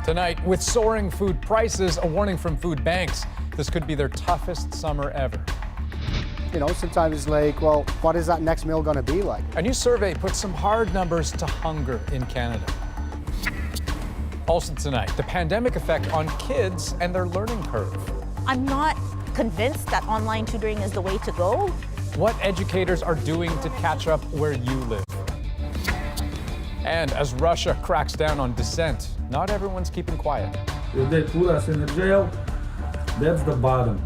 Tonight, with soaring food prices, a warning from food banks. This could be their toughest summer ever. You know, sometimes like, well, what is that next meal going to be like? A new survey puts some hard numbers to hunger in Canada. Also tonight, the pandemic effect on kids and their learning curve. I'm not convinced that online tutoring is the way to go. What educators are doing to catch up where you live. And as Russia cracks down on dissent, not everyone's keeping quiet. If they put us in a jail, that's the bottom.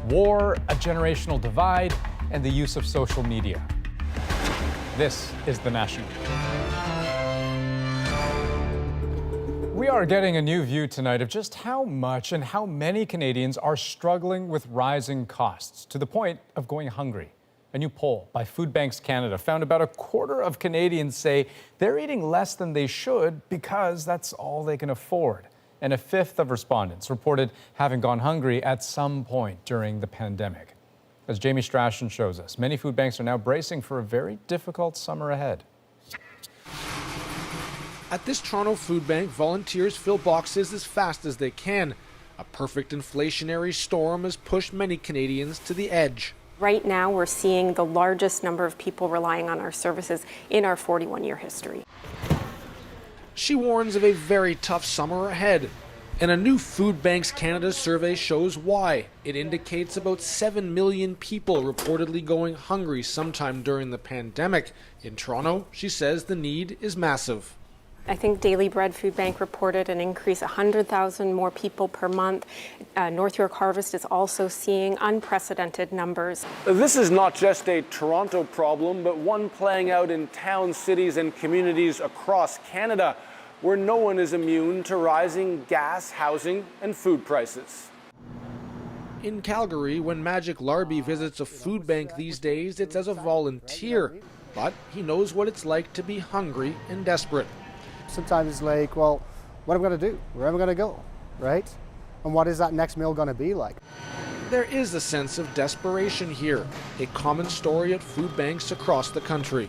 War, a generational divide, and the use of social media. This is The National. We are getting a new view tonight of just how much and how many Canadians are struggling with rising costs to the point of going hungry. A new poll by Food Banks Canada found about a quarter of Canadians say they're eating less than they should because that's all they can afford. And a fifth of respondents reported having gone hungry at some point during the pandemic. As Jamie Strachan shows us, many food banks are now bracing for a very difficult summer ahead. At this Toronto food bank, volunteers fill boxes as fast as they can. A perfect inflationary storm has pushed many Canadians to the edge. Right now, we're seeing the largest number of people relying on our services in our 41-year history. She warns of a very tough summer ahead. And a new Food Banks Canada survey shows why. It indicates about 7 million people reportedly going hungry sometime during the pandemic. In Toronto, she says the need is massive. I think Daily Bread Food Bank reported an increase, 100,000 more people per month. North York Harvest is also seeing unprecedented numbers. This is not just a Toronto problem, but one playing out in towns, cities, and communities across Canada, where no one is immune to rising gas, housing, and food prices. In Calgary, when Magic Larby visits a food bank these days, it's as a volunteer. But he knows what it's like to be hungry and desperate. Sometimes like, well, what am I going to do? Where am I going to go, right? And what is that next meal going to be like? There is a sense of desperation here, a common story at food banks across the country.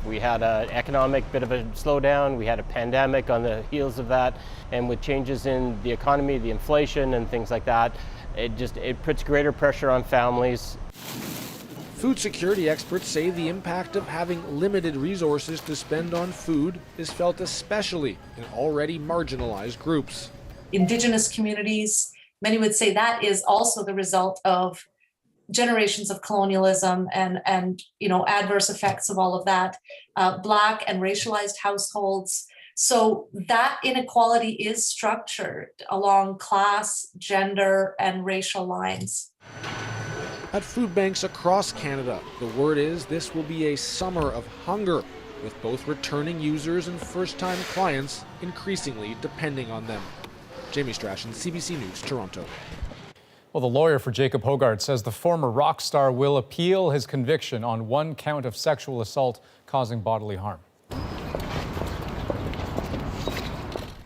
We had an economic bit of a slowdown, we had a pandemic on the heels of that, and with changes in the economy, the inflation and things like that, it puts greater pressure on families. Food security experts say the impact of having limited resources to spend on food is felt especially in already marginalized groups. Indigenous communities, many would say that is also the result of generations of colonialism and adverse effects of all of that. Black and racialized households. So that inequality is structured along class, gender, and racial lines. At food banks across Canada, the word is this will be a summer of hunger, with both returning users and first-time clients increasingly depending on them. Jamie Strachan, CBC News, Toronto. Well, the lawyer for Jacob Hogarth says the former rock star will appeal his conviction on one count of sexual assault causing bodily harm.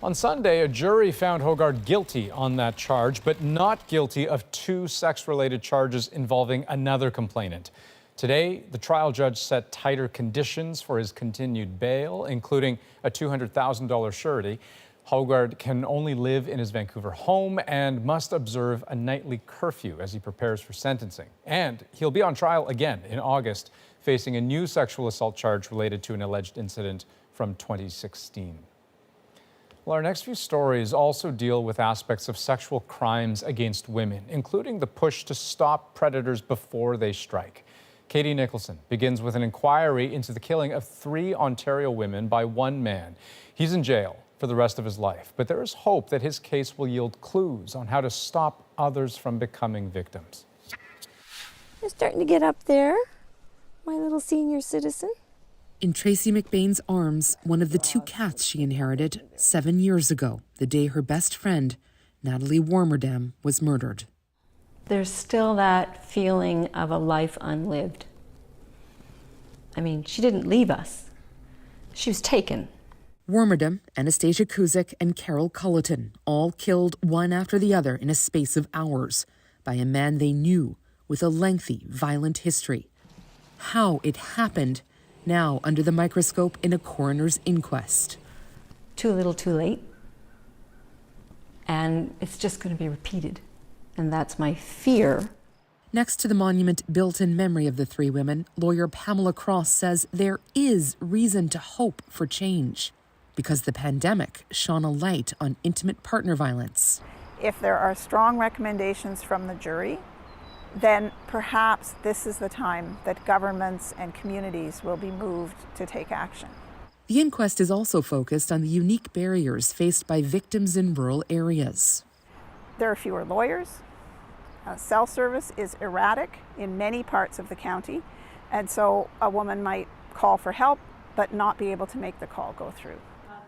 On Sunday, a jury found Hogarth guilty on that charge, but not guilty of two sex-related charges involving another complainant. Today, the trial judge set tighter conditions for his continued bail, including a $200,000 surety. Hogarth can only live in his Vancouver home and must observe a nightly curfew as he prepares for sentencing. And he'll be on trial again in August, facing a new sexual assault charge related to an alleged incident from 2016. Well, our next few stories also deal with aspects of sexual crimes against women, including the push to stop predators before they strike. Katie Nicholson begins with an inquiry into the killing of 3 Ontario women by one man. He's in jail for the rest of his life, but there is hope that his case will yield clues on how to stop others from becoming victims. You're starting to get up there, my little senior citizen. In Tracy McBain's arms, one of the 2 cats she inherited 7 years ago, the day her best friend, Natalie Warmerdam, was murdered. There's still that feeling of a life unlived. I mean, she didn't leave us. She was taken. Warmerdam, Anastasia Kuzik, and Carol Culleton, all killed one after the other in a space of hours by a man they knew with a lengthy, violent history. How it happened now under the microscope in a coroner's inquest. Too little, too late. And it's just going to be repeated. And that's my fear. Next to the monument built in memory of the three women, lawyer Pamela Cross says there is reason to hope for change because the pandemic shone a light on intimate partner violence. If there are strong recommendations from the jury, then perhaps this is the time that governments and communities will be moved to take action. The inquest is also focused on the unique barriers faced by victims in rural areas. There are fewer lawyers. Cell service is erratic in many parts of the county, and so a woman might call for help but not be able to make the call go through.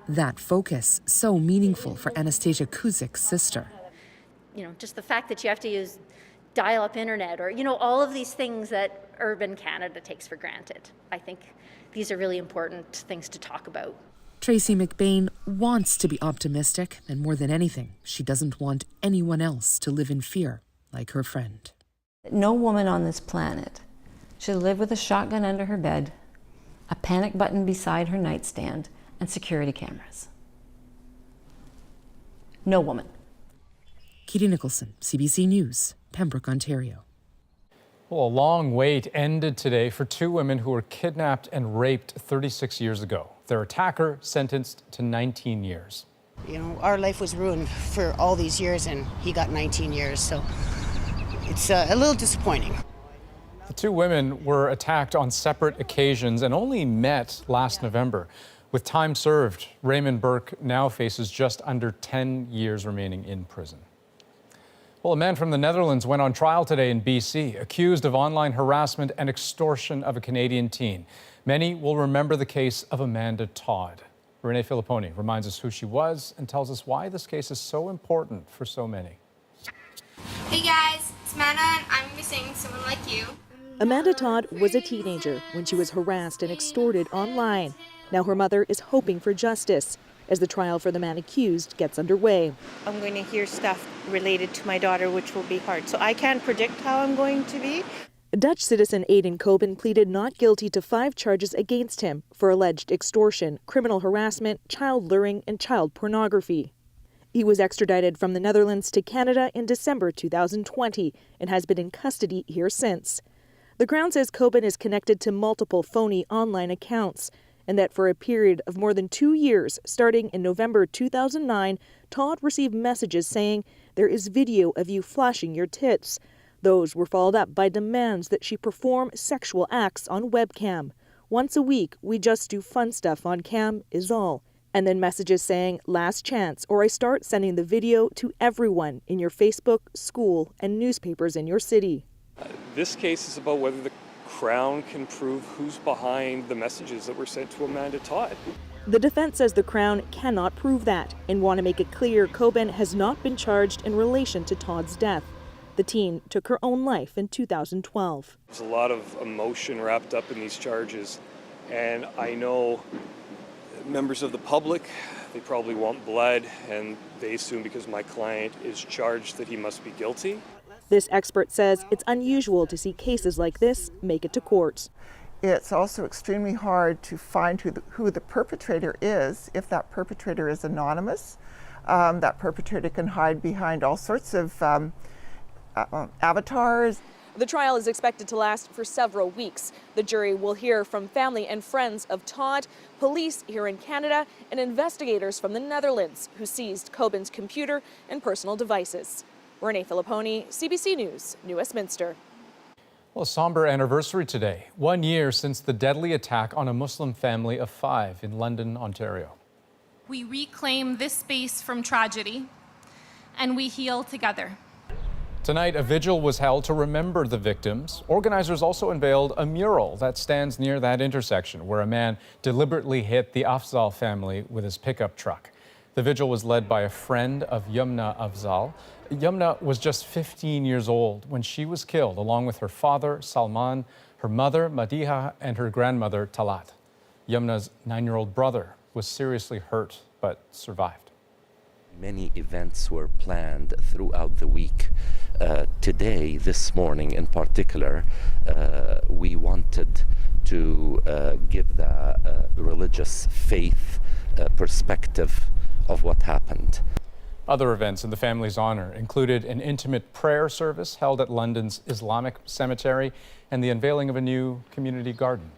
That focus, so meaningful for Anastasia Kuzik's sister. Just the fact that you have to use dial-up internet or, all of these things that urban Canada takes for granted. I think these are really important things to talk about. Tracy McBain wants to be optimistic, and more than anything, she doesn't want anyone else to live in fear like her friend. No woman on this planet should live with a shotgun under her bed, a panic button beside her nightstand, and security cameras. No woman. Katie Nicholson, CBC News, Pembroke, Ontario. Well, a long wait ended today for two women who were kidnapped and raped 36 years ago. Their attacker sentenced to 19 years. Our life was ruined for all these years, and he got 19 years, so it's a little disappointing. The two women were attacked on separate occasions and only met last November. With time served, Raymond Burke now faces just under 10 years remaining in prison. Well, a man from the Netherlands went on trial today in BC, accused of online harassment and extortion of a Canadian teen. Many will remember the case of Amanda Todd. Renee Filipponi reminds us who she was and tells us why this case is so important for so many. Hey guys, it's Amanda and I'm going to be singing Someone Like You. Amanda Todd was a teenager when she was harassed and extorted online. Now her mother is hoping for justice as the trial for the man accused gets underway. I'm going to hear stuff related to my daughter, which will be hard. So I can't predict how I'm going to be. Dutch citizen Aidan Coben pleaded not guilty to 5 charges against him for alleged extortion, criminal harassment, child luring, and child pornography. He was extradited from the Netherlands to Canada in December 2020 and has been in custody here since. The Crown says Coben is connected to multiple phony online accounts, and that for a period of more than 2 years, starting in November 2009, Todd received messages saying, "There is video of you flashing your tits." Those were followed up by demands that she perform sexual acts on webcam. "Once a week, we just do fun stuff on cam is all." And then messages saying, "Last chance, or I start sending the video to everyone in your Facebook, school, and newspapers in your city." This case is about whether the Crown can prove who's behind the messages that were sent to Amanda Todd. The defense says the Crown cannot prove that and want to make it clear Coben has not been charged in relation to Todd's death. The teen took her own life in 2012. There's a lot of emotion wrapped up in these charges, and I know members of the public, they probably want blood, and they assume because my client is charged that he must be guilty. This expert says it's unusual to see cases like this make it to court. It's also extremely hard to find who the perpetrator is if that perpetrator is anonymous. That perpetrator can hide behind all sorts of avatars. The trial is expected to last for several weeks. The jury will hear from family and friends of Todd, police here in Canada, and investigators from the Netherlands who seized Coben's computer and personal devices. Renee Filipponi, CBC News, New Westminster. Well, a somber anniversary today. 1 year since the deadly attack on a Muslim family of 5 in London, Ontario. We reclaim this space from tragedy, and we heal together. Tonight, a vigil was held to remember the victims. Organizers also unveiled a mural that stands near that intersection where a man deliberately hit the Afzal family with his pickup truck. The vigil was led by a friend of Yumna Afzal. Yumna was just 15 years old when she was killed, along with her father, Salman, her mother, Madiha, and her grandmother, Talat. Yumna's 9-year-old brother was seriously hurt but survived. Many events were planned throughout the week. Today, this morning in particular, we wanted to give the religious faith perspective of what happened. Other events in the family's honor included an intimate prayer service held at London's Islamic cemetery and the unveiling of a new community garden.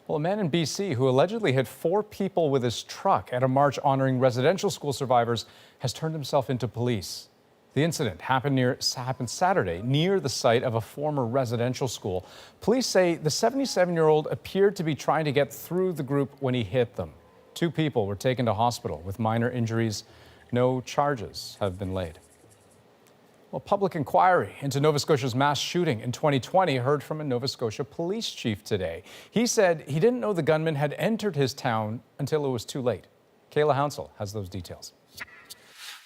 Well, a man in BC who allegedly hit 4 people with his truck at a march honoring residential school survivors has turned himself into police. The incident happened Saturday near the site of a former residential school. Police say the 77-year-old appeared to be trying to get through the group when he hit them. 2 people were taken to hospital with minor injuries. No charges have been laid. Well, public inquiry into Nova Scotia's mass shooting in 2020 heard from a Nova Scotia police chief today. He said he didn't know the gunman had entered his town until it was too late. Kayla Hounsell has those details.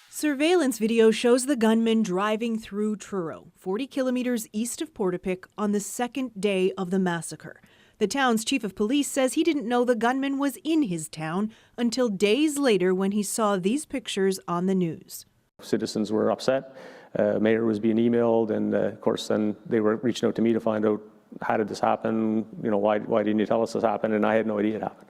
Surveillance video shows the gunman driving through Truro, 40 kilometers east of Portapique, on the second day of the massacre. The town's chief of police says he didn't know the gunman was in his town until days later when he saw these pictures on the news. Citizens were upset. Mayor was being emailed, and of course then they were reaching out to me to find out, how did this happen? You know, why didn't you tell us this happened? And I had no idea it happened.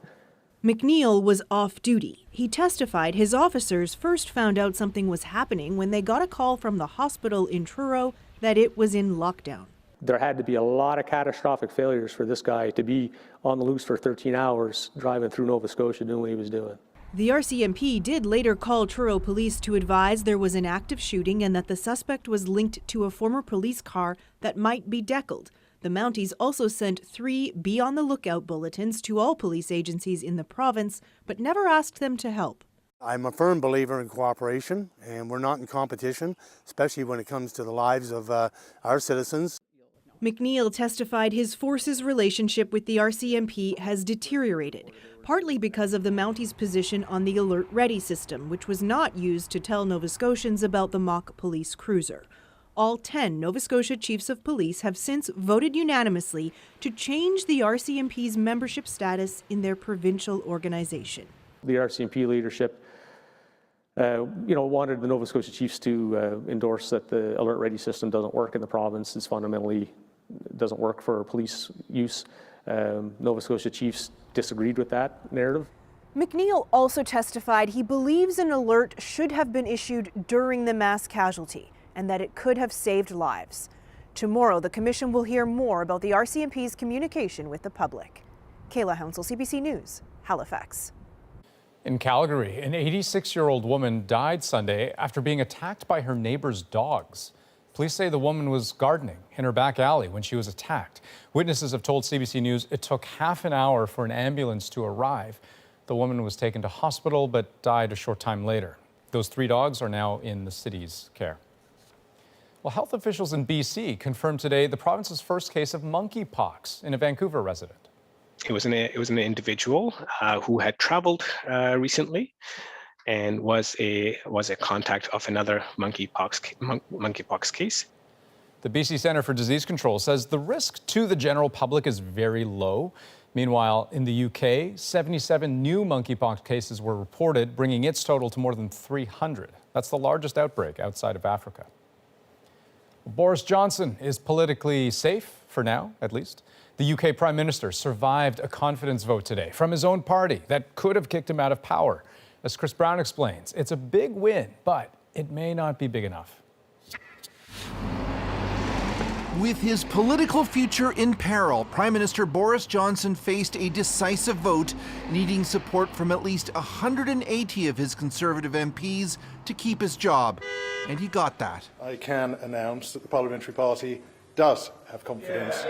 McNeil was off duty. He testified his officers first found out something was happening when they got a call from the hospital in Truro that it was in lockdown. There had to be a lot of catastrophic failures for this guy to be on the loose for 13 hours driving through Nova Scotia doing what he was doing. The RCMP did later call Truro police to advise there was an active shooting and that the suspect was linked to a former police car that might be deckled. The Mounties also sent 3 be on the lookout bulletins to all police agencies in the province, but never asked them to help. I'm a firm believer in cooperation, and we're not in competition, especially when it comes to the lives of our citizens. McNeil testified his force's relationship with the RCMP has deteriorated, partly because of the Mounties' position on the Alert Ready system, which was not used to tell Nova Scotians about the mock police cruiser. All 10 Nova Scotia chiefs of police have since voted unanimously to change the RCMP's membership status in their provincial organization. The RCMP leadership wanted the Nova Scotia chiefs to endorse that the Alert Ready system doesn't work in the province. It's fundamentally doesn't work for police use. Nova Scotia chiefs disagreed with that narrative. McNeil also testified he believes an alert should have been issued during the mass casualty and that it could have saved lives. Tomorrow, the Commission will hear more about the RCMP's communication with the public. Kayla Hounsell, CBC News, Halifax. In Calgary, an 86-year-old woman died Sunday after being attacked by her neighbor's dogs. Police say the woman was gardening in her back alley when she was attacked. Witnesses have told CBC News it took half an hour for an ambulance to arrive. The woman was taken to hospital but died a short time later. Those 3 dogs are now in the city's care. Well, health officials in BC confirmed today the province's first case of monkeypox in a Vancouver resident. It was an individual who had traveled recently and was a contact of another monkeypox case. The BC Centre for Disease Control says the risk to the general public is very low. Meanwhile, in the UK, 77 new monkeypox cases were reported, bringing its total to more than 300. That's the largest outbreak outside of Africa. Boris Johnson is politically safe, for now at least. The UK Prime Minister survived a confidence vote today from his own party that could have kicked him out of power. As Chris Brown explains, it's a big win, but it may not be big enough. With his political future in peril, Prime Minister Boris Johnson faced a decisive vote, needing support from at least 180 of his Conservative MPs to keep his job. And he got that. I can announce that the Parliamentary Party does have confidence.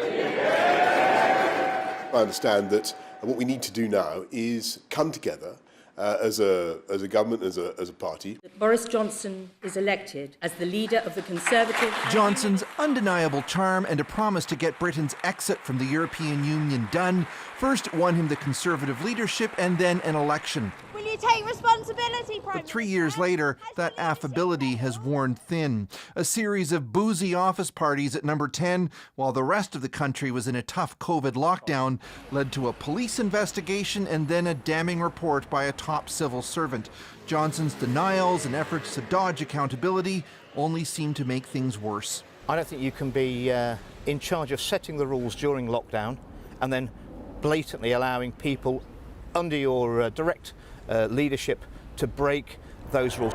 I understand that what we need to do now is come together as a government, as a party. Boris Johnson is elected as the leader of the Conservative. Johnson's undeniable charm and a promise to get Britain's exit from the European Union done first won him the Conservative leadership and then an election. Will you take responsibility, Prime But 3 years later, that affability has worn thin. A series of boozy office parties at Number 10, while the rest of the country was in a tough COVID lockdown, led to a police investigation and then a damning report by a top civil servant. Johnson's denials and efforts to dodge accountability only seem to make things worse. I don't think you can be in charge of setting the rules during lockdown and then blatantly allowing people under your direct leadership to break those rules.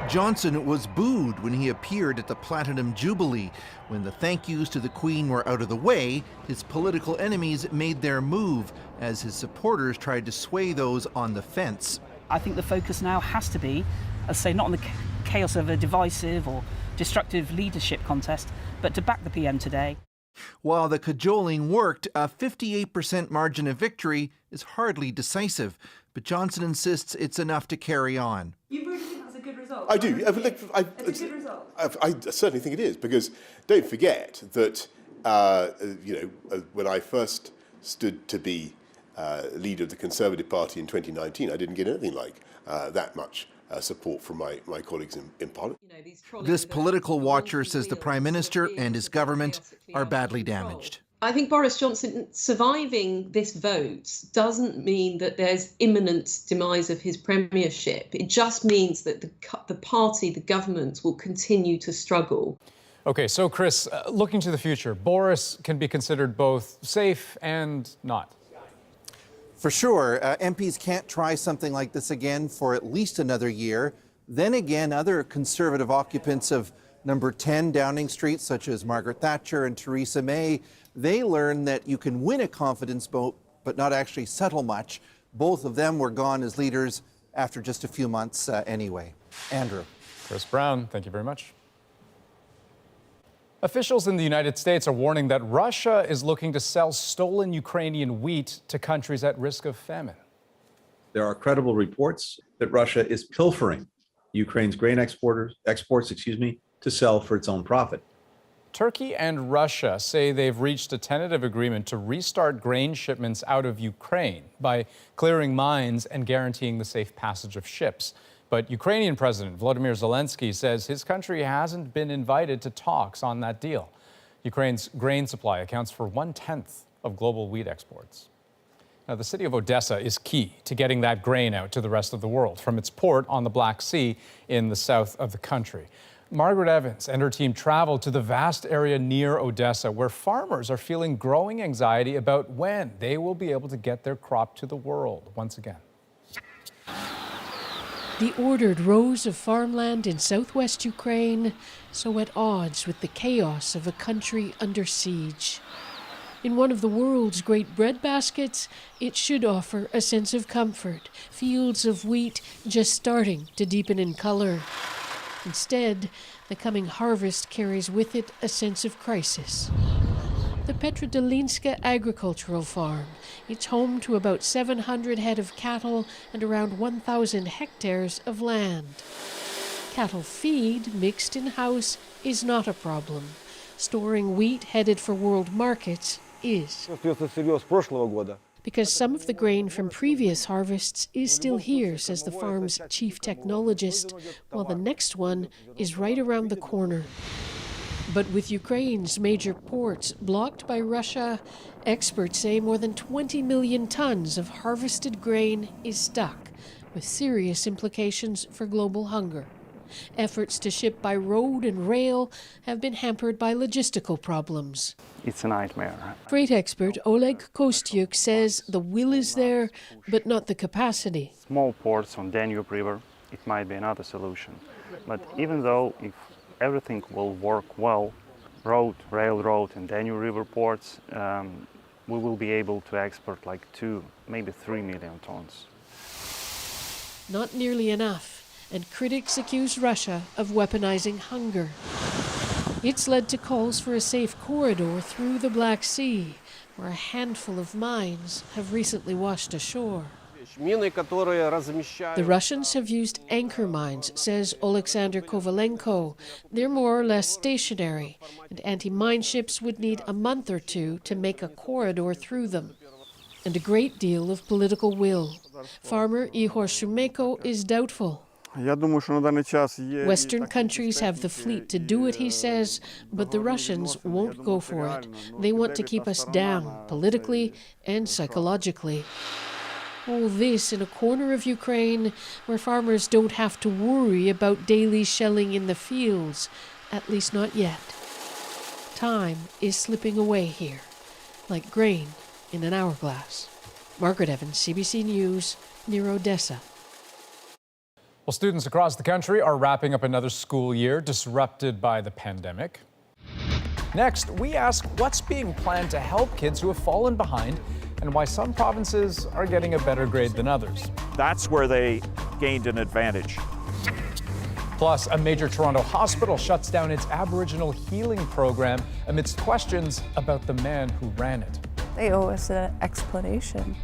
Johnson was booed when he appeared at the Platinum Jubilee. When the thank yous to the Queen were out of the way, his political enemies made their move as his supporters tried to sway those on the fence. I think the focus now has to be, as I say, not on the chaos of a divisive or destructive leadership contest, but to back the PM today. While the cajoling worked, a 58% margin of victory is hardly decisive, but Johnson insists it's enough to carry on. You really think that's a good result? I do. It's a good result. I certainly think it is, because don't forget that when I first stood to be leader of the Conservative Party in 2019, I didn't get anything like that much support from my colleagues in Parliament. This political watcher says the Prime Minister and his government are badly damaged. I think Boris Johnson surviving this vote doesn't mean that there's imminent demise of his premiership. It just means that the party, the government, will continue to struggle. Okay, so Chris, looking to the future, Boris can be considered both safe and not. For sure, MPs can't try something like this again for at least another year. Then again, other Conservative occupants of number 10 Downing Street, such as Margaret Thatcher and Theresa May, they learned that you can win a confidence vote, but not actually settle much. Both of them were gone as leaders after just a few months anyway. Andrew. Chris Brown, thank you very much. Officials in the United States are warning that Russia is looking to sell stolen Ukrainian wheat to countries at risk of famine. There are credible reports that Russia is pilfering Ukraine's grain exports, to sell for its own profit. Turkey and Russia say they've reached a tentative agreement to restart grain shipments out of Ukraine by clearing mines and guaranteeing the safe passage of ships. But Ukrainian President Volodymyr Zelensky says his country hasn't been invited to talks on that deal. Ukraine's grain supply accounts for 1/10 of global wheat exports. Now, the city of Odessa is key to getting that grain out to the rest of the world from its port on the Black Sea in the south of the country. Margaret Evans and her team traveled to the vast area near Odessa, where farmers are feeling growing anxiety about when they will be able to get their crop to the world once again. The ordered rows of farmland in southwest Ukraine, so at odds with the chaos of a country under siege. In one of the world's great breadbaskets, it should offer a sense of comfort, fields of wheat just starting to deepen in color. Instead, the coming harvest carries with it a sense of crisis. The Petrodolinska Agricultural Farm. It's home to about 700 head of cattle and around 1,000 hectares of land. Cattle feed mixed in-house is not a problem. Storing wheat headed for world markets is. Because some of the grain from previous harvests is still here, says the farm's chief technologist, while the next one is right around the corner. But with Ukraine's major ports blocked by Russia, experts say more than 20 million tons of harvested grain is stuck, with serious implications for global hunger. Efforts to ship by road and rail have been hampered by logistical problems. It's a nightmare. Freight expert Oleg Kostyuk says the will is there, but not the capacity. Small ports on Danube River, it might be another solution. But even though if everything will work well, road, railroad and Danube River ports, we will be able to export like 2, maybe 3 million tons. Not nearly enough. And critics accuse Russia of weaponizing hunger. It's led to calls for a safe corridor through the Black Sea, where a handful of mines have recently washed ashore. The Russians have used anchor mines, says Oleksandr Kovalenko. They're more or less stationary, and anti-mine ships would need a month or two to make a corridor through them. And a great deal of political will. Farmer Ihor Shumeko is doubtful. Western countries have the fleet to do it, he says, but the Russians won't go for it. They want to keep us down, politically and psychologically. All this in a corner of Ukraine where farmers don't have to worry about daily shelling in the fields, at least not yet. Time is slipping away here, like grain in an hourglass. Margaret Evans, CBC News, near Odessa. Well, students across the country are wrapping up another school year disrupted by the pandemic. Next, we ask what's being planned to help kids who have fallen behind and why some provinces are getting a better grade than others. That's where they gained an advantage. Plus, a major Toronto hospital shuts down its Aboriginal healing program amidst questions about the man who ran it. They owe us an explanation.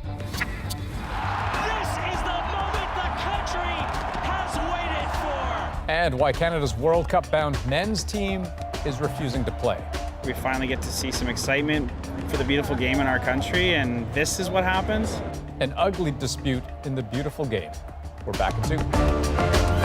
And why Canada's World Cup-bound men's team is refusing to play. We finally get to see some excitement for the beautiful game in our country, and this is what happens. An ugly dispute in the beautiful game. We're back at 2.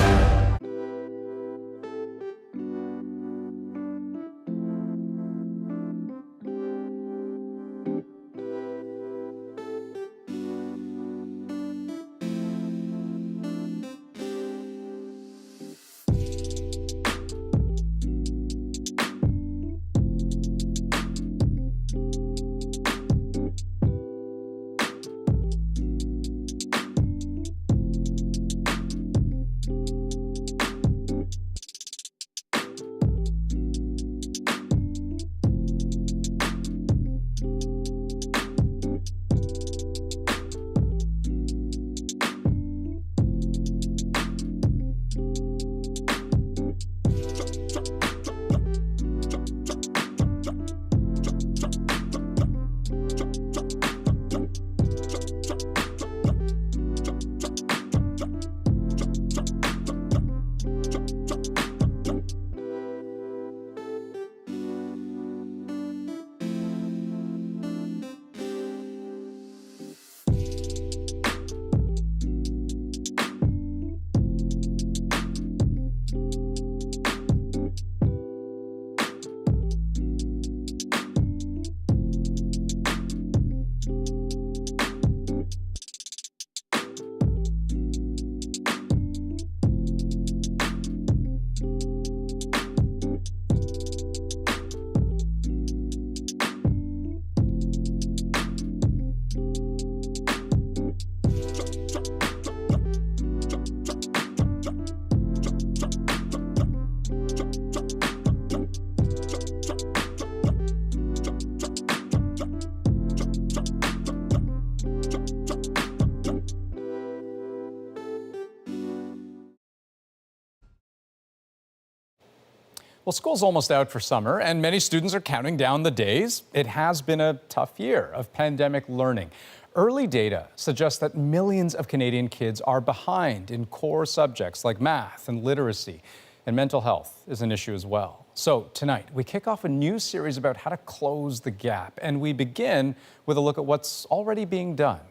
Well, school's almost out for summer, and many students are counting down the days. It has been a tough year of pandemic learning. Early data suggests that millions of Canadian kids are behind in core subjects like math and literacy, and mental health is an issue as well. So tonight, we kick off a new series about how to close the gap, and we begin with a look at what's already being done,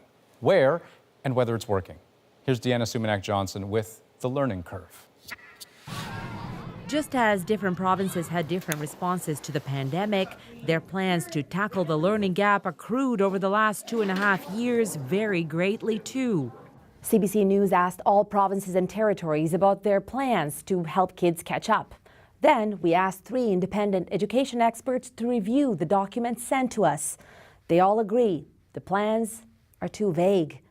where, and whether it's working. Here's Deanna Sumanak-Johnson with The Learning Curve. Just as different provinces had different responses to the pandemic, their plans to tackle the learning gap accrued over the last 2.5 years vary greatly too. CBC News asked all provinces and territories about their plans to help kids catch up. Then we asked 3 independent education experts to review the documents sent to us. They all agree the plans are too vague.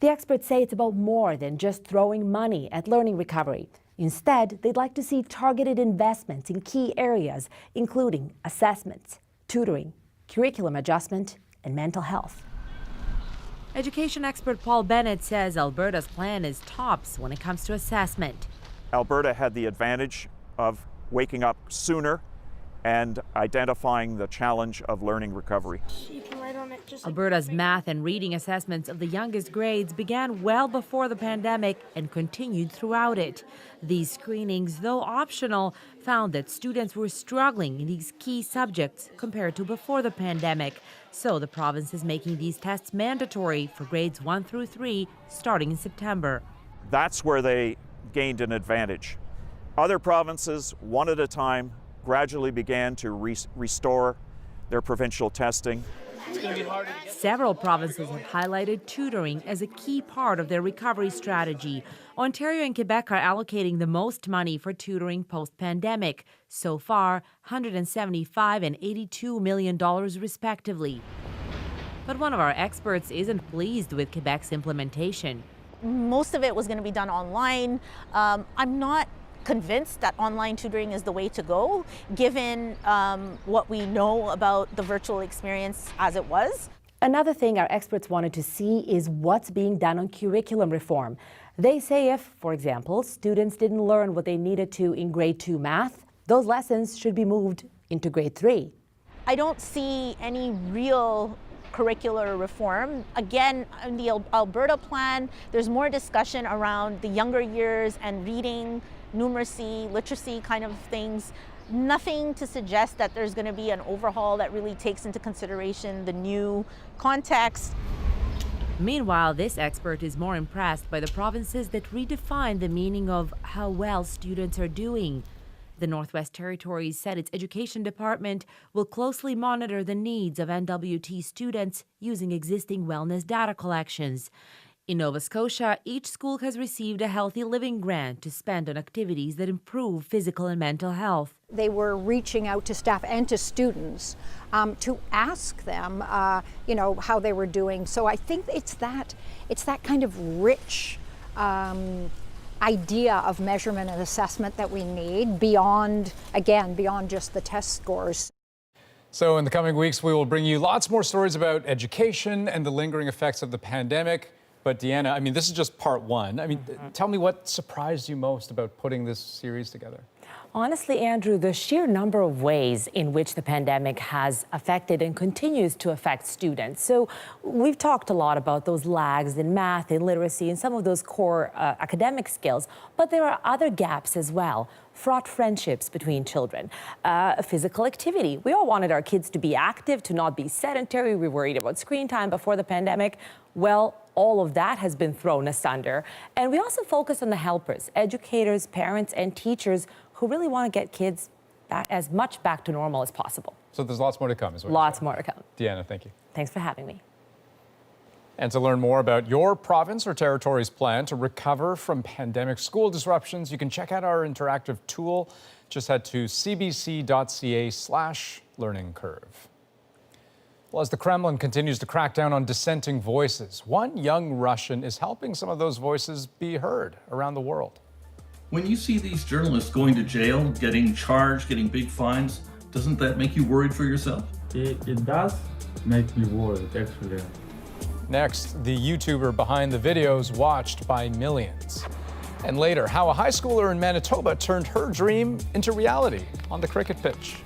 The experts say it's about more than just throwing money at learning recovery. Instead, they'd like to see targeted investments in key areas, including assessments, tutoring, curriculum adjustment, and mental health. Education expert Paul Bennett says Alberta's plan is tops when it comes to assessment. Alberta had the advantage of waking up sooner and identifying the challenge of learning recovery. Alberta's math and reading assessments of the youngest grades began well before the pandemic and continued throughout it. These screenings, though optional, found that students were struggling in these key subjects compared to before the pandemic. So the province is making these tests mandatory for grades 1 through 3 starting in September. That's where they gained an advantage. Other provinces, one at a time, gradually began to restore their provincial testing. Several provinces have highlighted tutoring as a key part of their recovery strategy. Ontario and Quebec are allocating the most money for tutoring post-pandemic. So far, $175 and $82 million respectively. But one of our experts isn't pleased with Quebec's implementation. most of it was going to be done online. I'm not convinced that online tutoring is the way to go, given what we know about the virtual experience as it was. Another thing our experts wanted to see is what's being done on curriculum reform. They say if, for example, students didn't learn what they needed to in grade 2 math, those lessons should be moved into grade 3. I don't see any real curricular reform. Again, in the Alberta plan, there's more discussion around the younger years and reading, numeracy, literacy kind of things. Nothing to suggest that there's going to be an overhaul that really takes into consideration the new context. Meanwhile, this expert is more impressed by the provinces that redefine the meaning of how well students are doing. The Northwest Territories said its education department will closely monitor the needs of NWT students using existing wellness data collections. In Nova Scotia, each school has received a Healthy Living grant to spend on activities that improve physical and mental health. They were reaching out to staff and to students to ask them, how they were doing. So I think it's that kind of rich idea of measurement and assessment that we need beyond just the test scores. So in the coming weeks, we will bring you lots more stories about education and the lingering effects of the pandemic. But Deanna, this is just part one. Tell me what surprised you most about putting this series together? Honestly, Andrew, the sheer number of ways in which the pandemic has affected and continues to affect students. So we've talked a lot about those lags in math, in literacy, and some of those core academic skills, but there are other gaps as well. Fraught friendships between children, physical activity. We all wanted our kids to be active, to not be sedentary. We worried about screen time before the pandemic. Well, all of that has been thrown asunder. And we also focus on the helpers, educators, parents, and teachers who really want to get kids as much back to normal as possible. So there's lots more to come, is what Lots more to come. Deanna, thank you. Thanks for having me. And to learn more about your province or territory's plan to recover from pandemic school disruptions, you can check out our interactive tool. Just head to cbc.ca/learning curve. Well, as the Kremlin continues to crack down on dissenting voices, one young Russian is helping some of those voices be heard around the world. When you see these journalists going to jail, getting charged, getting big fines, doesn't that make you worried for yourself? It does make me worried, actually. Next, the YouTuber behind the videos watched by millions. And later, how a high schooler in Manitoba turned her dream into reality on the cricket pitch.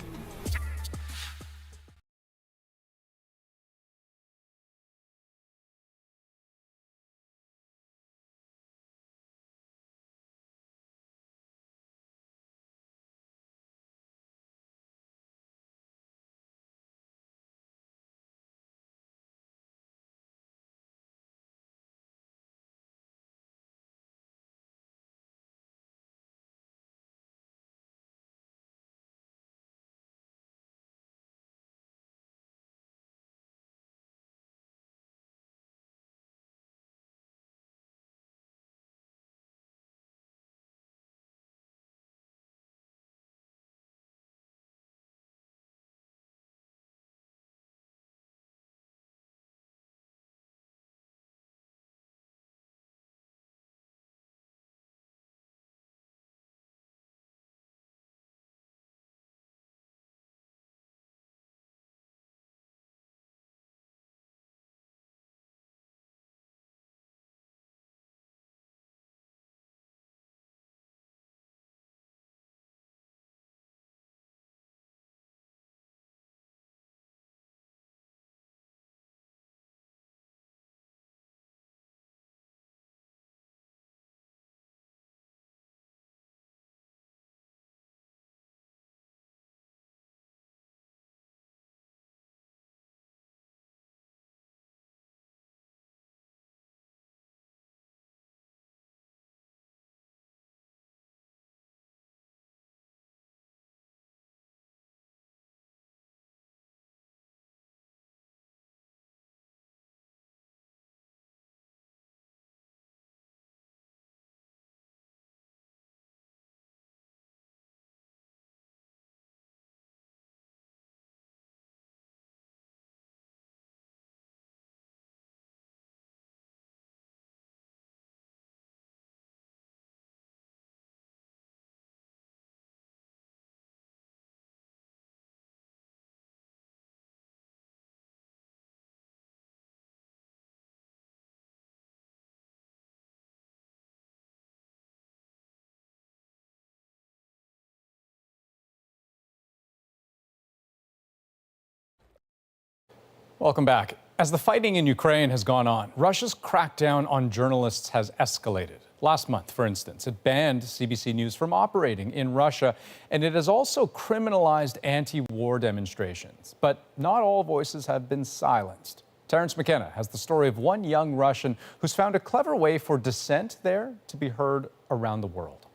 Welcome back. As the fighting in Ukraine has gone on, Russia's crackdown on journalists has escalated. Last month, for instance, it banned CBC News from operating in Russia, and it has also criminalized anti-war demonstrations. But not all voices have been silenced. Terrence McKenna has the story of one young Russian who's found a clever way for dissent there to be heard around the world.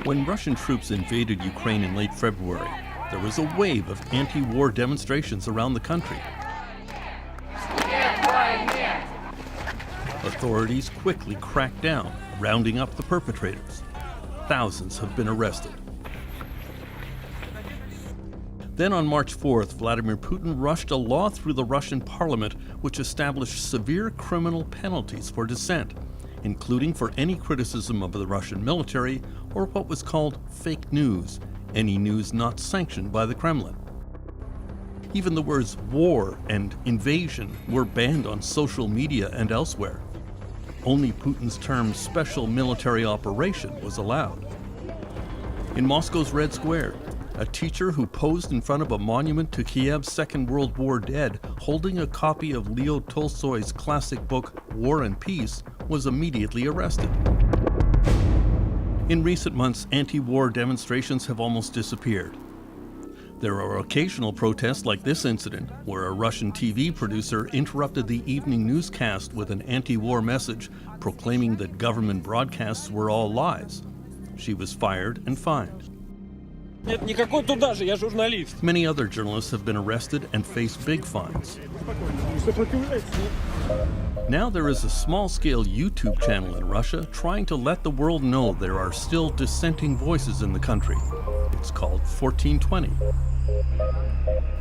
When Russian troops invaded Ukraine in late February, there was a wave of anti-war demonstrations around the country. Authorities quickly cracked down, rounding up the perpetrators. Thousands have been arrested. Then on March 4th, Vladimir Putin rushed a law through the Russian parliament which established severe criminal penalties for dissent, including for any criticism of the Russian military or what was called fake news, any news not sanctioned by the Kremlin. Even the words war and invasion were banned on social media and elsewhere. Only Putin's term special military operation was allowed. In Moscow's Red Square, a teacher who posed in front of a monument to Kiev's Second World War dead, holding a copy of Leo Tolstoy's classic book War and Peace, was immediately arrested. In recent months, anti-war demonstrations have almost disappeared. There are occasional protests like this incident, where a Russian TV producer interrupted the evening newscast with an anti-war message proclaiming that government broadcasts were all lies. She was fired and fined. Many other journalists have been arrested and face big fines. Now there is a small-scale YouTube channel in Russia trying to let the world know there are still dissenting voices in the country. It's called 1420.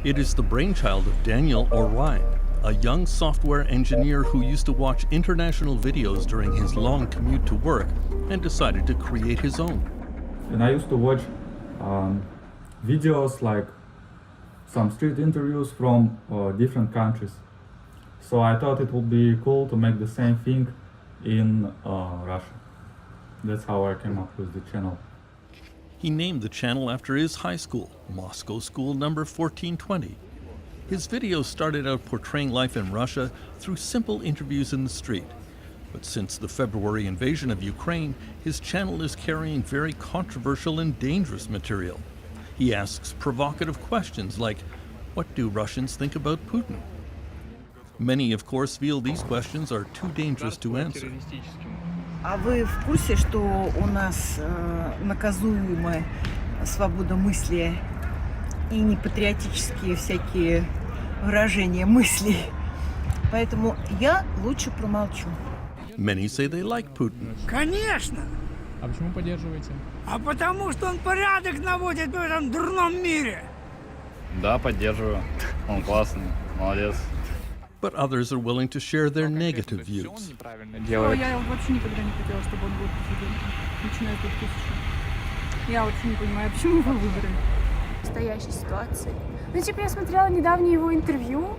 It is the brainchild of Daniel Orion, a young software engineer who used to watch international videos during his long commute to work and decided to create his own. And I used to watch videos like some street interviews from different countries. So I thought it would be cool to make the same thing in Russia. That's how I came up with the channel. He named the channel after his high school, Moscow School number 1420. His videos started out portraying life in Russia through simple interviews in the street. But since the February invasion of Ukraine, his channel is carrying very controversial and dangerous material. He asks provocative questions like, what do Russians think about Putin? Many, of course, feel these questions are too dangerous to answer. А вы в курсе, что у нас наказуемая свобода мысли и непатриотические всякие выражения мыслей? Поэтому я лучше промолчу. Many say they like Putin. Конечно! А почему поддерживаете? А потому что он порядок наводит в этом дурном мире. Да, поддерживаю. Он классный, молодец. But others are willing to share their negative views. Я вообще никогда не хотела, чтобы он был президентом, начиная с 2000. Я вообще не понимаю, почему его выбрали. Настоящей ситуации. Ну, типа, я смотрела недавнее его интервью,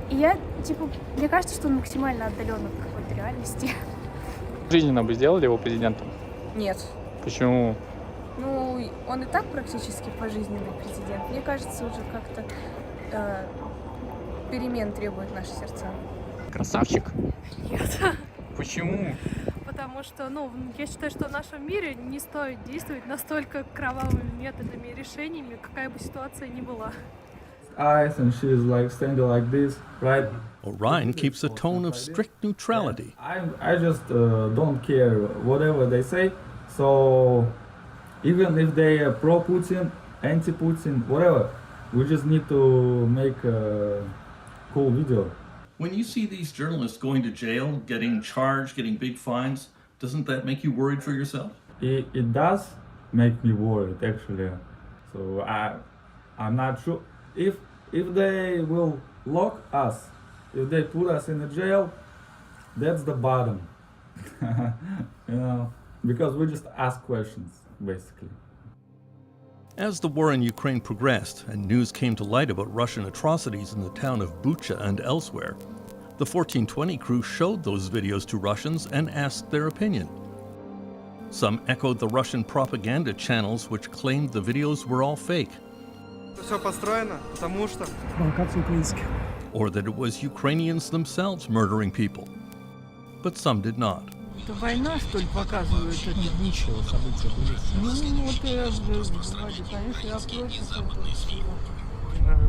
и я, типа, мне кажется, что он максимально отдален от какой-то реальности. Жизненно бы сделали его президентом? Нет. Почему? Ну, он и так практически пожизненный президент. Мне кажется, уже как-то перемен требуют наши сердца. Красавчик? Нет. Почему? Потому что, ну, я считаю, что в нашем мире не стоит действовать настолько кровавыми методами и решениями, какая бы ситуация ни была. Eyes and she's like standing like this, right? Orion keeps a tone of strict neutrality. I just don't care whatever they say. So even if they are pro-Putin, anti-Putin, whatever, we just need to make a cool video. When you see these journalists going to jail, getting charged, getting big fines, doesn't that make you worried for yourself? It does make me worried, actually. So I'm not sure if they will lock us, if they put us in a jail. That's the bottom, you know, because we just ask questions, basically. As the war in Ukraine progressed and news came to light about Russian atrocities in the town of Bucha and elsewhere, the 1420 crew showed those videos to Russians and asked their opinion. Some echoed the Russian propaganda channels which claimed the videos were all fake. Or that it was Ukrainians themselves murdering people. But some did not. Это война, что ли, показывает это? Ничего, события были. Ну, вот я вроде, конечно, я против этого.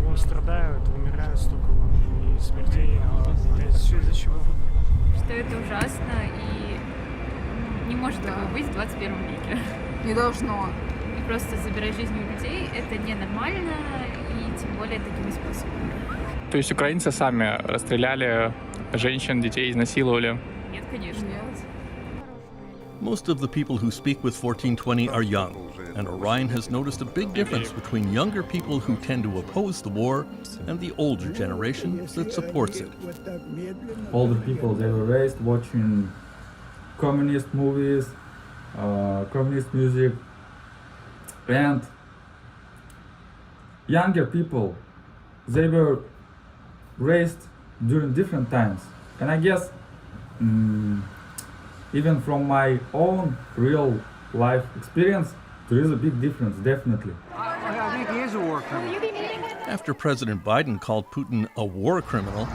Вон страдают, умирают столько и смертей, а все из-за чего? Что это ужасно и не может такого быть в 21 веке. Не должно. И просто забирать жизни у людей — это ненормально, и тем более такими способами. То есть украинцы сами расстреляли женщин, детей, изнасиловали? Нет, конечно. Нет. Most of the people who speak with 1420 are young, and Orion has noticed a big difference between younger people who tend to oppose the war and the older generation that supports it. Older people, they were raised watching communist movies, communist music, and younger people, they were raised during different times. And I guess even from my own real life experience, there is a big difference, definitely. I think he is a war criminal. After President Biden called Putin a war criminal,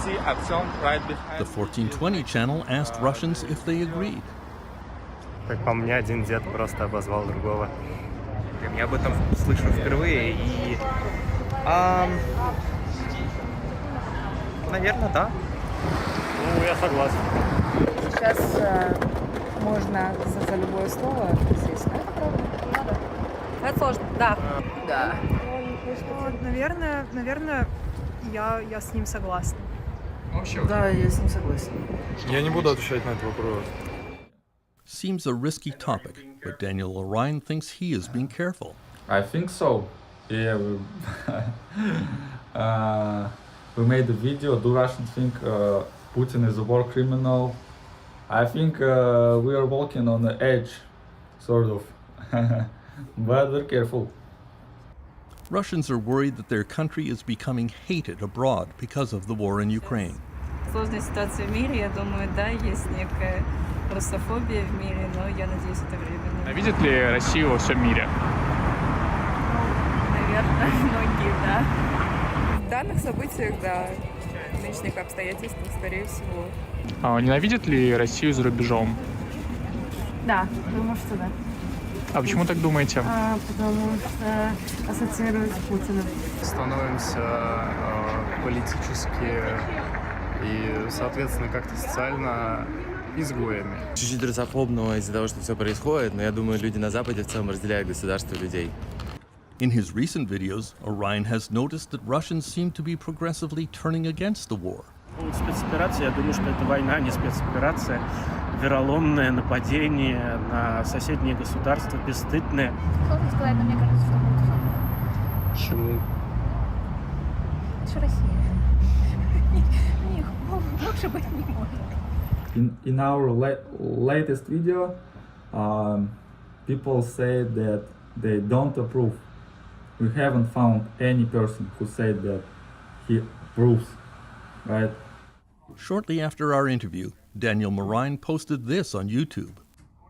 the 1420 channel asked Russians if they agreed. Как по мне, один дед просто обозвал другого. Я об этом слышу впервые, и... наверное, да. Ну, я согласен. Сейчас можно за любое слово сесть, но это правда. Это сложно, да. Да. Наверное, я с ним согласна. Да, я с ним согласен. Я не буду отвечать на этот вопрос. Seems a risky topic, but Daniel Orion thinks he is being careful. I think so. Yeah, we made a video. Do Russians think Putin is a war criminal? I think we are walking on the edge, sort of. But we're careful. Russians are worried that their country is becoming hated abroad because of the war in Ukraine. Сложная ситуация в мире, я думаю, да, есть некая русофобия в мире, но я надеюсь, это временно. Видит ли Россию во всем мире? Наверное, многие, да. В данных событиях, да, в нынешних обстоятельствах, скорее всего. Ненавидит ли Россию за рубежом? Да, думаю, что да. А почему так думаете? Потому что ассоциируют с Путиным. Становимся политически и, соответственно, как-то социально изгоями. Чуть-чуть русофобного из-за того, что все происходит, но я думаю, люди на Западе в целом разделяют государство людей. In his recent videos, Orion has noticed that Russians seem to be progressively turning against the war. Спецоперация, я думаю, что это война, не спецоперация. Вероломное нападение на соседние государства, бесстыдное. Сложно сказать, но мне кажется, что будет сон. Почему? Это же Россия. Лучше быть не может. In our latest video, people say that they don't approve. We haven't found any person who said that he approves, right? Shortly after our interview, Daniel Marine posted this on YouTube.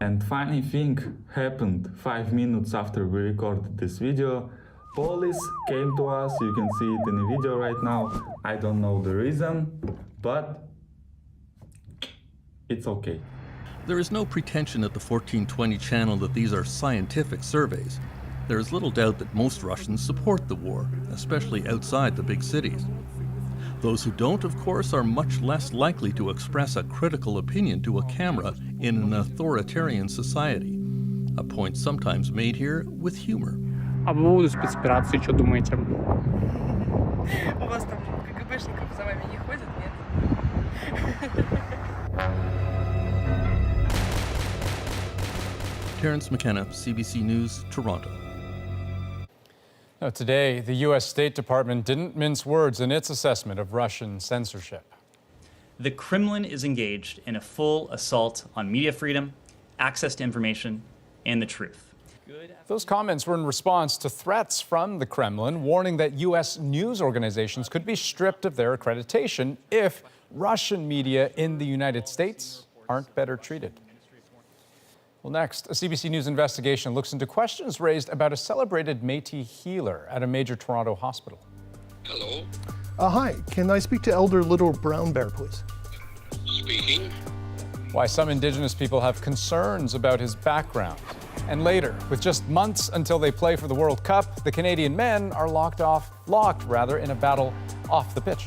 And funny thing happened 5 minutes after we recorded this video. Police came to us, you can see it in the video right now. I don't know the reason, but it's okay. There is no pretension at the 1420 channel that these are scientific surveys. There is little doubt that most Russians support the war, especially outside the big cities. Those who don't, of course, are much less likely to express a critical opinion to a camera in an authoritarian society, a point sometimes made here with humor. А по поводу спецоперации, что думаете? У вас там КГБшников за вами не ходят, нет? Terence McKenna, CBC News, Toronto. Now, today, the U.S. State Department didn't mince words in its assessment of Russian censorship. The Kremlin is engaged in a full assault on media freedom, access to information, and the truth. Those comments were in response to threats from the Kremlin warning that U.S. news organizations could be stripped of their accreditation if Russian media in the United States aren't better treated. Well, next, a CBC News investigation looks into questions raised about a celebrated Métis healer at a major Toronto hospital. Hello. Hi, can I speak to Elder Little Brown Bear, please? Speaking. Why some Indigenous people have concerns about his background. And later, with just months until they play for the World Cup, the Canadian men are locked in a battle off the pitch.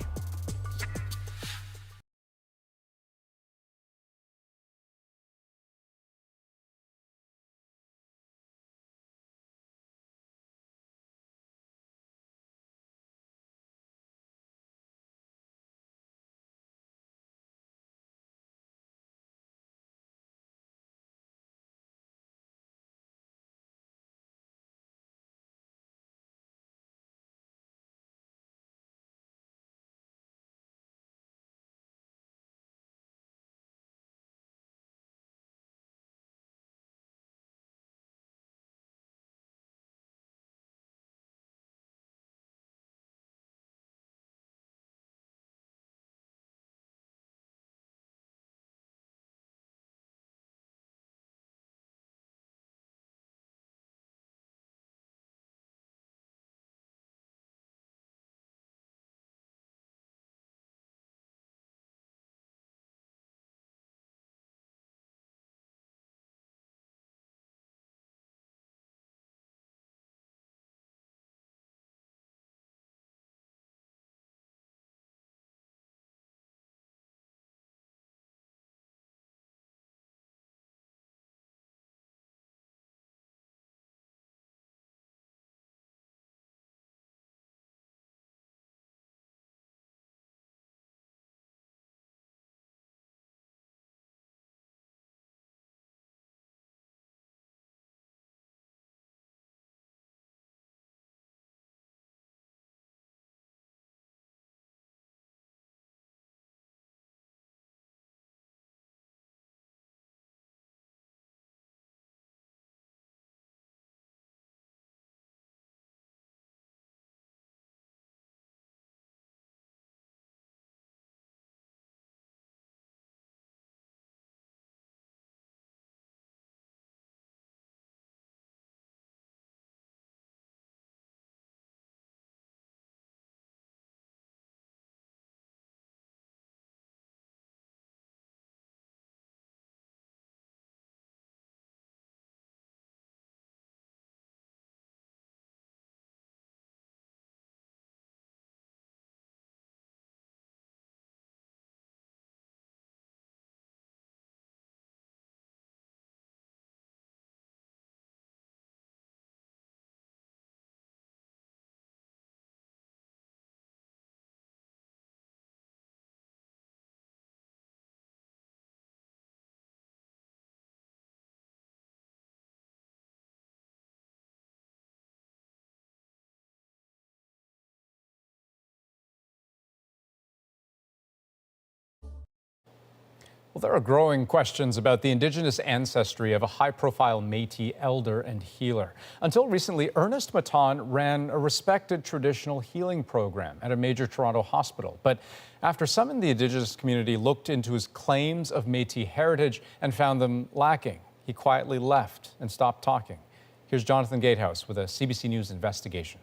Well, there are growing questions about the Indigenous ancestry of a high-profile Métis elder and healer. Until recently, Ernest Maton ran a respected traditional healing program at a major Toronto hospital. But after some in the Indigenous community looked into his claims of Métis heritage and found them lacking, he quietly left and stopped talking. Here's Jonathan Gatehouse with a CBC News investigation.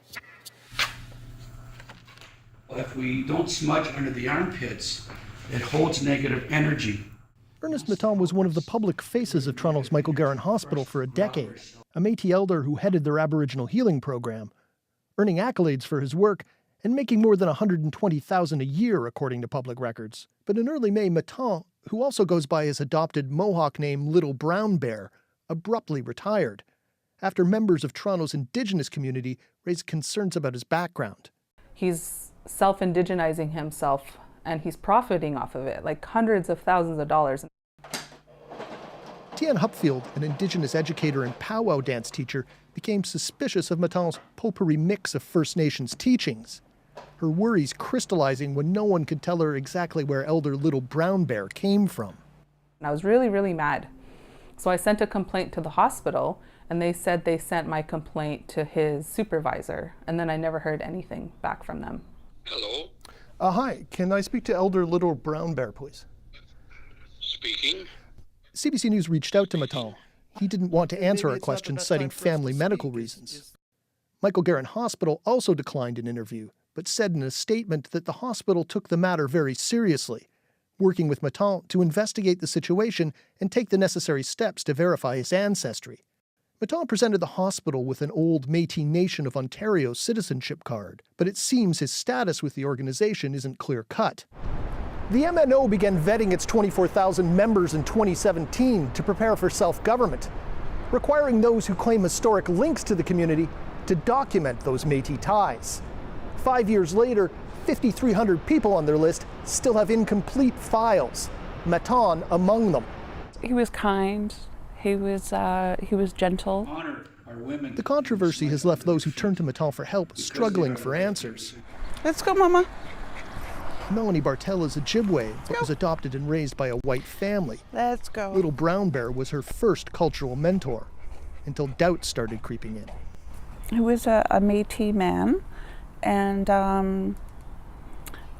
If we don't smudge under the armpits, it holds negative energy. Ernest Maton was one of the public faces of Toronto's Michael Garron Hospital for a decade, a Métis elder who headed their Aboriginal healing program, earning accolades for his work and making more than $120,000 a year, according to public records. But in early May, Maton, who also goes by his adopted Mohawk name Little Brown Bear, abruptly retired after members of Toronto's Indigenous community raised concerns about his background. He's self-indigenizing himself, and he's profiting off of it, like hundreds of thousands of dollars. Tian Hupfield, an Indigenous educator and powwow dance teacher, became suspicious of Maton's potpourri mix of First Nations teachings, her worries crystallizing when no one could tell her exactly where Elder Little Brown Bear came from. And I was really, really mad. So I sent a complaint to the hospital, and they said they sent my complaint to his supervisor, and then I never heard anything back from them. Hello? Hi, can I speak to Elder Little Brown Bear, please? Speaking. CBC News reached out to Maton. He didn't want to answer our questions, citing family medical reasons. Michael Garron Hospital also declined an interview, but said in a statement that the hospital took the matter very seriously, working with Métis to investigate the situation and take the necessary steps to verify his ancestry. Métis presented the hospital with an old Métis Nation of Ontario citizenship card, but it seems his status with the organization isn't clear-cut. The MNO began vetting its 24,000 members in 2017 to prepare for self-government, requiring those who claim historic links to the community to document those Métis ties. 5 years later, 5,300 people on their list still have incomplete files, Métis among them. He was kind. He was gentle. The controversy has left those who turn to Métis for help struggling for answers. Let's go, Mama. Melanie Bartel is Ojibwe, but was adopted and raised by a white family. Let's go. Little Brown Bear was her first cultural mentor, until doubt started creeping in. He was a Métis man, and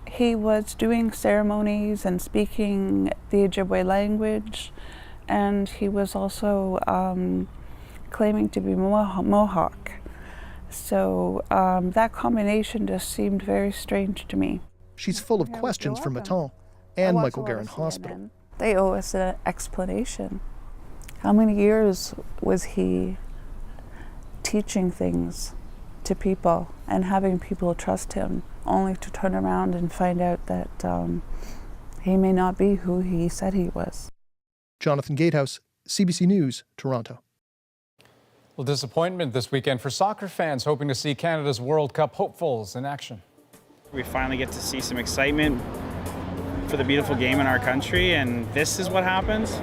he was doing ceremonies and speaking the Ojibwe language, and he was also claiming to be Mohawk. So that combination just seemed very strange to me. She's full of questions for Métis and Michael Garron Hospital. They owe us an explanation. How many years was he teaching things to people and having people trust him, only to turn around and find out that he may not be who he said he was? Jonathan Gatehouse, CBC News, Toronto. Well, disappointment this weekend for soccer fans hoping to see Canada's World Cup hopefuls in action. We finally get to see some excitement for the beautiful game in our country, and this is what happens.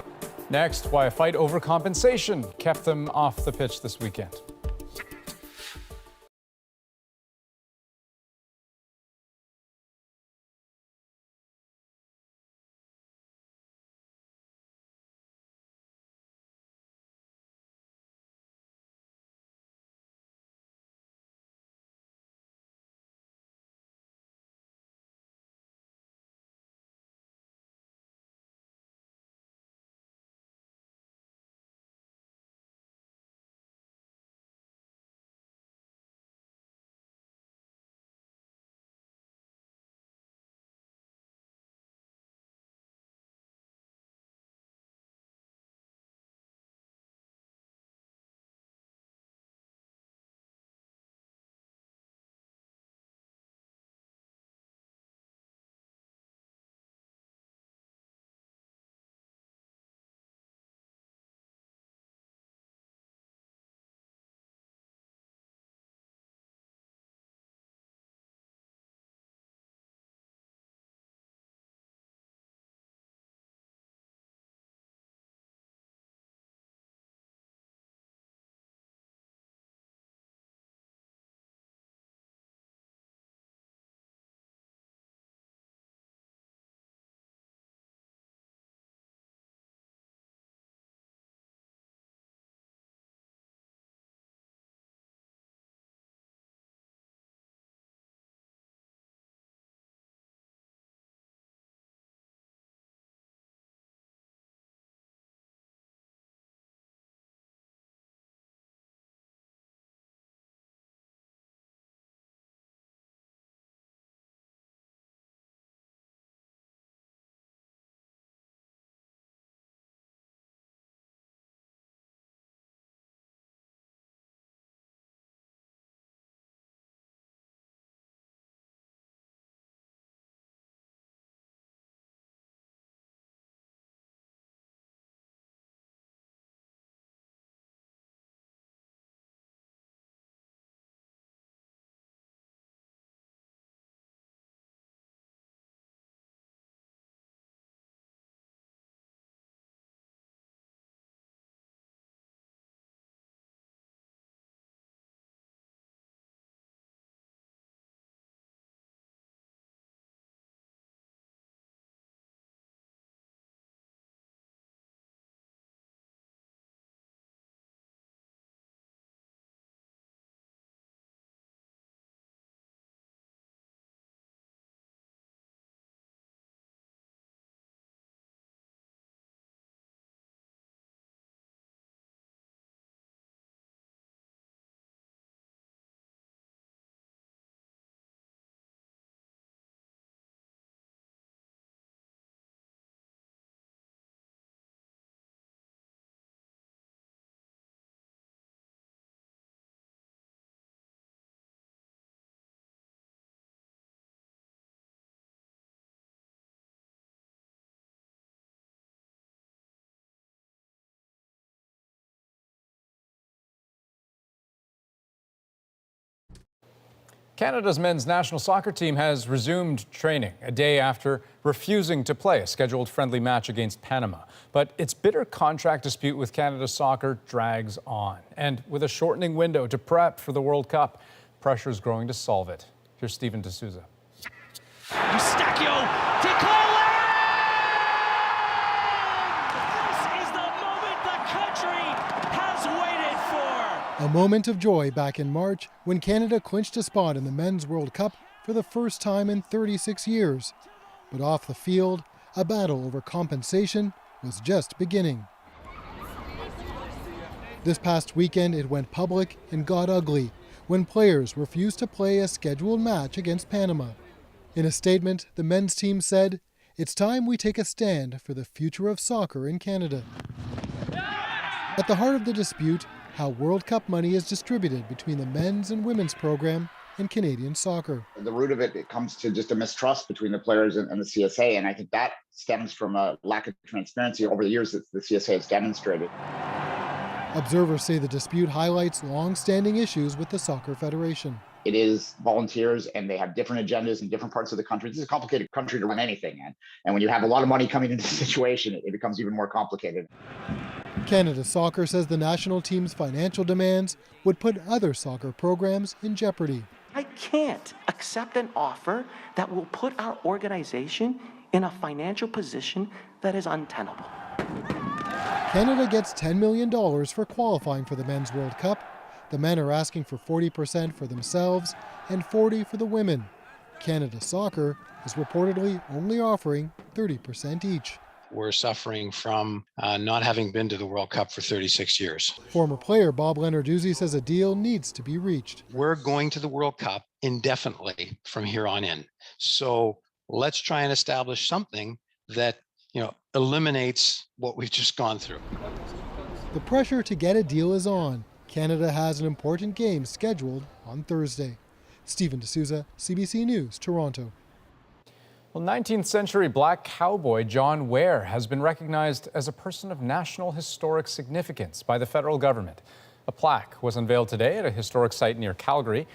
Next, why a fight over compensation kept them off the pitch this weekend. Canada's men's national soccer team has resumed training a day after refusing to play a scheduled friendly match against Panama. But its bitter contract dispute with Canada Soccer drags on. And with a shortening window to prep for the World Cup, pressure is growing to solve it. Here's Stephen D'Souza. Eustachio declares! This is the moment the country has waited for. A moment of joy back in March when Canada clinched a spot in the Men's World Cup for the first time in 36 years. But off the field, a battle over compensation was just beginning. This past weekend, it went public and got ugly when players refused to play a scheduled match against Panama. In a statement, the men's team said, "It's time we take a stand for the future of soccer in Canada." At the heart of the dispute, how World Cup money is distributed between the men's and women's program and Canadian soccer. The root of it comes to just a mistrust between the players and the CSA, and I think that stems from a lack of transparency over the years that the CSA has demonstrated. Observers say the dispute highlights long-standing issues with the Soccer Federation. It is volunteers, and they have different agendas in different parts of the country. This is a complicated country to run anything in, and when you have a lot of money coming into the situation, it becomes even more complicated. Canada Soccer says the national team's financial demands would put other soccer programs in jeopardy. I can't accept an offer that will put our organization in a financial position that is untenable. Canada gets $10 million for qualifying for the Men's World Cup. The men are asking for 40% for themselves and 40% for the women. Canada Soccer is reportedly only offering 30% each. We're suffering from not having been to the World Cup for 36 years. Former player Bob Lenarduzzi says a deal needs to be reached. We're going to the World Cup indefinitely from here on in. So let's try and establish something that, eliminates what we've just gone through. The pressure to get a deal is on. Canada has an important game scheduled on Thursday. Stephen D'Souza, CBC News, Toronto. Well, 19th century black cowboy John Ware has been recognized as a person of national historic significance by the federal government. A plaque was unveiled today at a historic site near Calgary.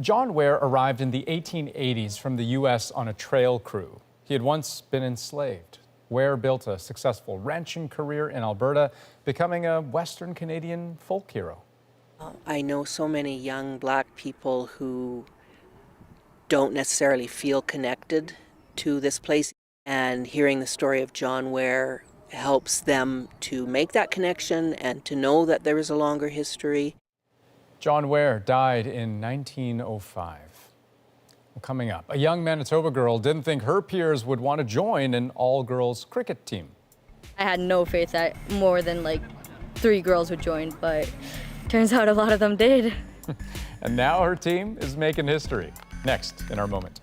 John Ware arrived in the 1880s from the U.S. on a trail crew. He had once been enslaved. Ware built a successful ranching career in Alberta, becoming a Western Canadian folk hero. I know so many young black people who don't necessarily feel connected to this place, and hearing the story of John Ware helps them to make that connection and to know that there is a longer history. John Ware died in 1905. Coming up, a young Manitoba girl didn't think her peers would want to join an all-girls cricket team. I had no faith that more than 3 girls would join, but turns out a lot of them did. And now her team is making history. Next in our moment.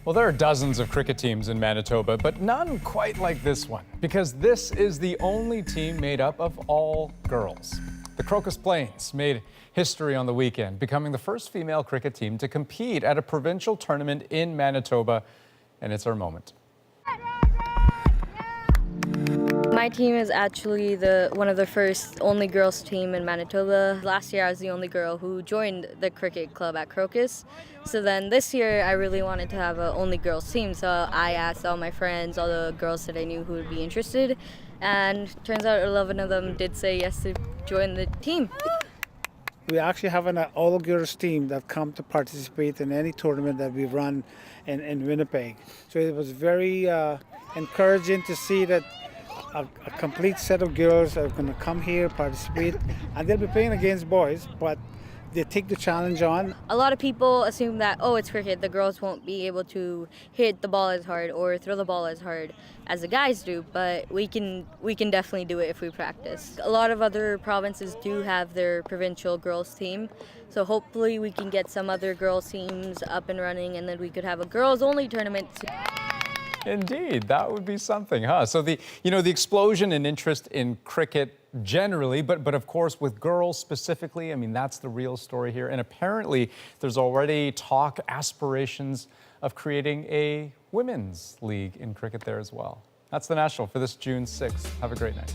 Well, there are dozens of cricket teams in Manitoba, but none quite like this one, because this is the only team made up of all girls. The Crocus Plains made history on the weekend, becoming the first female cricket team to compete at a provincial tournament in Manitoba, and it's our moment. My team is actually one of the first only girls team in Manitoba. Last year I was the only girl who joined the cricket club at Crocus. So then this year I really wanted to have an only girls team. So I asked all my friends, all the girls that I knew who would be interested. And turns out 11 of them did say yes to join the team. We actually have an all-girls team that come to participate in any tournament that we run in Winnipeg. So it was very encouraging to see that a complete set of girls are going to come here, participate, and they'll be playing against boys, but they take the challenge on. A lot of people assume that, oh, it's cricket, the girls won't be able to hit the ball as hard or throw the ball as hard as the guys do, but we can definitely do it if we practice. A lot of other provinces do have their provincial girls team, so hopefully we can get some other girls teams up and running, and then we could have a girls only tournament. Indeed, that would be something, huh? So the explosion in interest in cricket generally, but of course with girls specifically, I mean, that's the real story here. And apparently there's already talk, aspirations of creating a women's league in cricket there as well. That's the National for this June 6th. Have a great night.